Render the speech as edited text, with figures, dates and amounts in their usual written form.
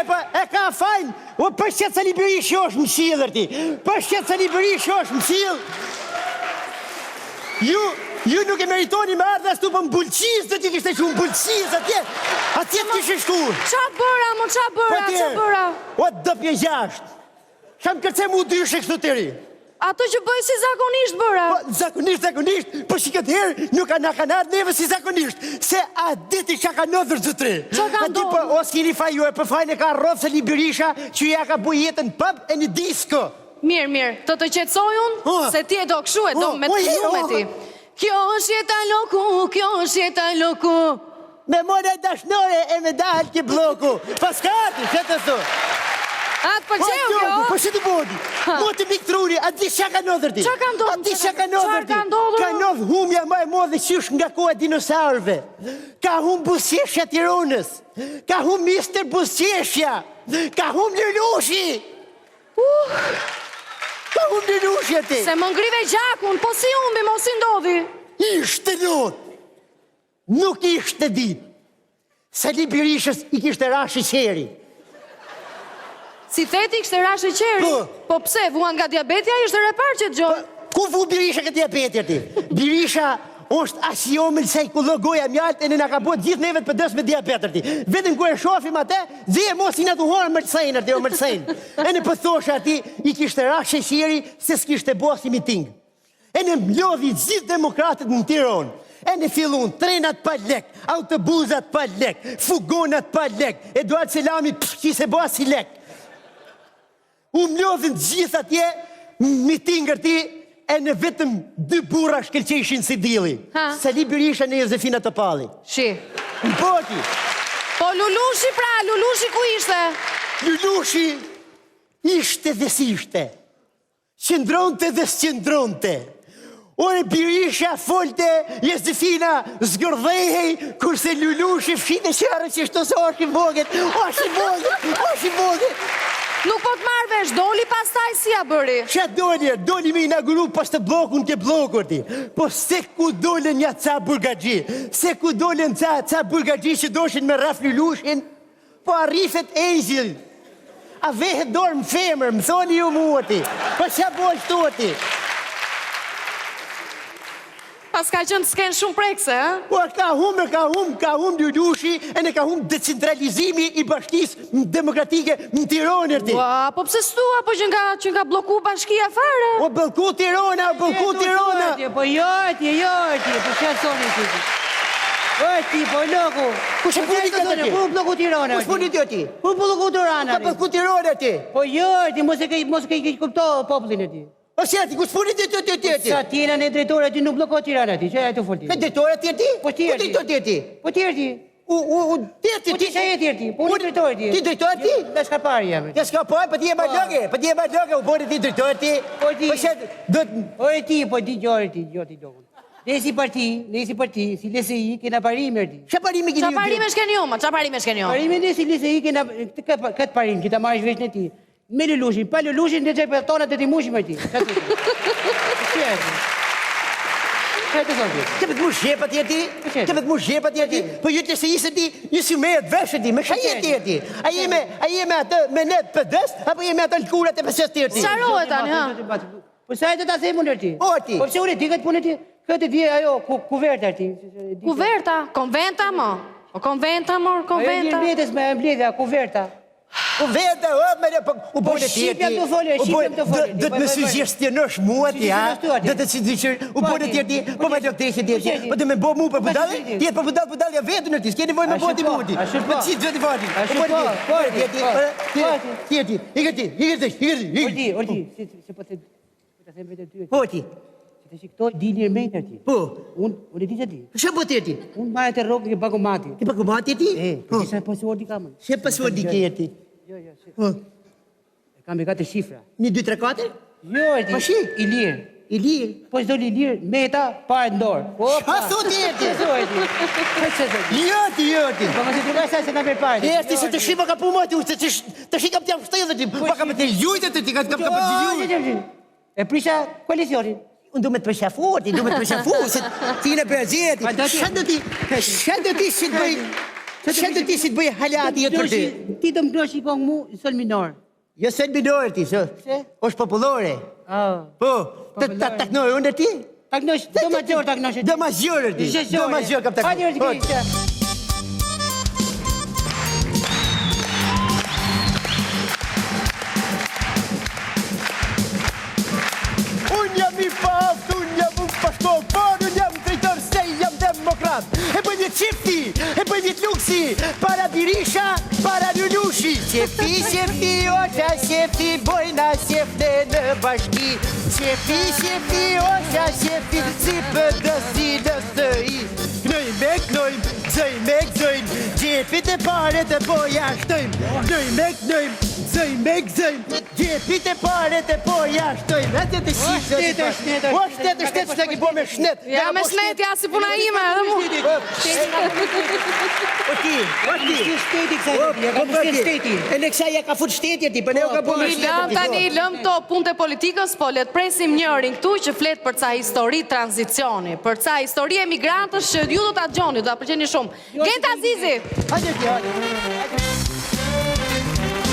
e ka fajn. O për shqet Sali Berisha është më shilër ti. Për shqet Sali Berisha është më shilë. Ju nuk e meritoni me ardhe ashtu për mbulqiz, do t'i kishte që mbulqiz atje. Atje t'kishe shkur. Qa bëra? O dëpje gjasht. Sham kërce mu dyshe kështu të ri. Ato që bëj si zakonisht bëra. Zakonisht, për që këtë herë nuk ka nga kanat neve si zakonisht. Se a diti që ka nëdhër zëtri. Qa ka ndohë? O s'kini faj ju e për fajnë e ka rrëth Sali Berisha që ja ka buj jetën pub e një disko. Mirë, të qetësoj unë, se ti e do këshu e do me të kënu me ti. Kjo është jeta loku. Me mone dashnore e me dalë ki bloku. Paskati, që të thu. Atë përqeo kjo? Po që të bodi? Mo të mikë truri, a di që ka nëdhër ti? Qa ka ndodhër? A di që ka nëdhër ti? Ka nëdhë humja ma e modhe qysh nga koha dinosaurve. Ka hum busqeshja Tiranës. Ka hum Mister Busqeshja. Ka hum Lulushi. Ka hum Lulushi ati. Se më ngrive gjakun, po si humbi, mos si ndodhi. Ishte not. Nuk ishte dit. Sali Berishës i kishte rashi qeri. Si theti kështë rashë qeri? Po pse, vuan nga diabetja, ishte repar që të gjohë? Ku vu Berisha këtë diabetja ti? Berisha është asiomil se i kullogoja mjalt e në nga ka bot gjithë nevet për dës me diabetër ti. Vetën ku e shofim atë, dhe e mos i në të huarë mërësajnë arti o mërësajnë. E në pëthosha ati, i kishte rashë qeri se s'kishte bosi miting. E në mlodhi gjithë demokratët në Tiranë. E në fillun, trenat pa lek, autobuzat pa lek, fugonat pa lek, Eduard Selami qise bosi lek. U mlodhin gjithë atje, mitingër ti, e në vetëm 2 burra shkelqeshin si dili. Sali Berisha në Josefina Topalli. Shi. Në boti. Po Lulushi pra, Lulushi ku ishte? Lulushi ishte dhe si ishte. Qëndronte dhe s'qëndronte. Ore Berisha folte, Josefina zgërdhehej, kurse Lulushi fshite qërë që shto se është i voget. Nuk po të marrë vesh, doli pas taj si a bëri. Qa doli me inauguru pas të blokun ke blokur ti. Po se ku dole nja ca burgagji, se ku dole nja ca burgagji që doshin me raf Lulushin, po arrifet Ejzil. A vehet dorë më femër, më thoni ju mua ti. Po qa bojë shtu ti. Pas ka qënë s'ken shumë prekse, ha? Po ka hum Lulushi e në ka hum decentralizimi i bashkisë demokratike në Tiranë ti. Po pse s'tua, po që nga bloku bashkia fare? O bloku Tirana. Po jorti, po që soni ti. Ti, po loku. Ku shë punit të ti? Ku bloku Tirana? Ku shë punit të ti? Ku bloku Tirana? Ku bloku Tirana ti? Po jorti, mos e ke kupto popullin e ti. O që ati, ku shë punit të ti? Sa tjena në drejtore ti nuk bloko Tirana ti, që e të folti? Ka drejtore ti ti? Po tjerë ti. Ku drejtore ti? Po tjerë ti. Po ti që e tjerë ti, po një drejtore ti. Ti drejtore ti? Dhe shka pari jam. Ja s'ka pari, po ti e marloge, u bori ti drejtore ti. Po ti. Po që do të... Ore ti, po ti gjore ti, dokun. Ne si parti, si LSI, kena parime ti. Qa parime keni ju? Qa parime shkeni ju, ma? Qa parime shkeni ju? Parime ne si LSI, kena këtë parim, që ta marrësh veç në ti. Me Lulushin, pa Lulushin dhe gjepë tonat e ti mushim e ti. Qa të thonë? Që për të mu shqepa ti e ti? Po ju të se isë ti, ju si me e të veshë ti, me shaj e ti e ti? A jeme atë me ne për dës, apo jeme atë lkurat e pësës ti e ti? Qarohet tani, ha? Po sa e të ta thejmë në ti? O ti? Po pëse unë e ti këtë punë ti? Këtë ti ajo, kuverta ti. Kuverta? Konventa, mo? O konventa, mo? Konventa? Ajo një mbledhës me mbledhja, kuverta. Kuverta, u bojnë ti e ti. Do të me sugjesht të nësh mua ti, ha? Do të sugjesht, u bojnë ti e ti, po me të këteshe ti e ti. Po të me bo mu për budale, ti e për budale ja vetë në ti, s'ke nevoj me bo ti mu ti. Po të qitë vetë vati. Ti e ti, Po ti, se të shikto dili e mejtë ti. Po. Unë e di që ti. Shë po ti e ti? Unë marrë të rogë ke bankomati. Ke bankomati e ti? Po që pasuardi kamën. Shë pasuardi ke e ti? Jo. Kam e 4 shifra. 1, 2, 3, 4? Jo e ti. Po shi? I lirë. I lirë? Po që do li lirë, meta, parë ndorë. Qa thot e ti? Që e ti? Jo ti. Po më që të gajsa se kam për parë. E esti se të shima ka pu mati, të shi kam t'jam shtëjë dhe ti. Pa kam të ljujtë të ti, kam të ljujtë. E prisha koalicionin. Unë du me të përshafu, se ti në përgjeti. Shë do ti që të bëj, Shetë ti si të bëj halati jetë për ty. Ti të më knosh i kong mu, sol minor. Jo se në minor ti, së. është popullore. Po, të taknoj unë ti? Taknosh, do ma gjorë taknosh. Do ma zhjorë ti. Do ma zhjorë kam taknoj. Hajde është Grisha. Unë jam i paft, unë jam unë pashko, por unë jam drejtor se jam demokrat. E bëjnë qifti, e bëjnë luksi, para Birisha, para Lulushi. Qefti, oqa, qefti, bojna qefte në bashki. Qefti, oqa, qefti, si pëdësi dëstëri. Knojmë, gzojmë, gjepit e pare të po jashtojmë. Knojmë, gzojmë, gjepit e pare të po jashtojmë. Atë të shishtë. O shtetë, shtetë ki po me shnet. Ja me shnet, ja si puna ime, edhe mu. O ti. Shteti kësa e ka përsti shteti. E në kësa ja ka fut shtetje ti, për ne o ka po me I shnet. lëm tani, lëm to punte politikës, po let presim njërin këtu që flet për ca histori tranzicioni, për ca histori emigrantës që ju do t'a gjoni, do t'a përqeni shumë. Genta Azizi! Hajde ti, hajde.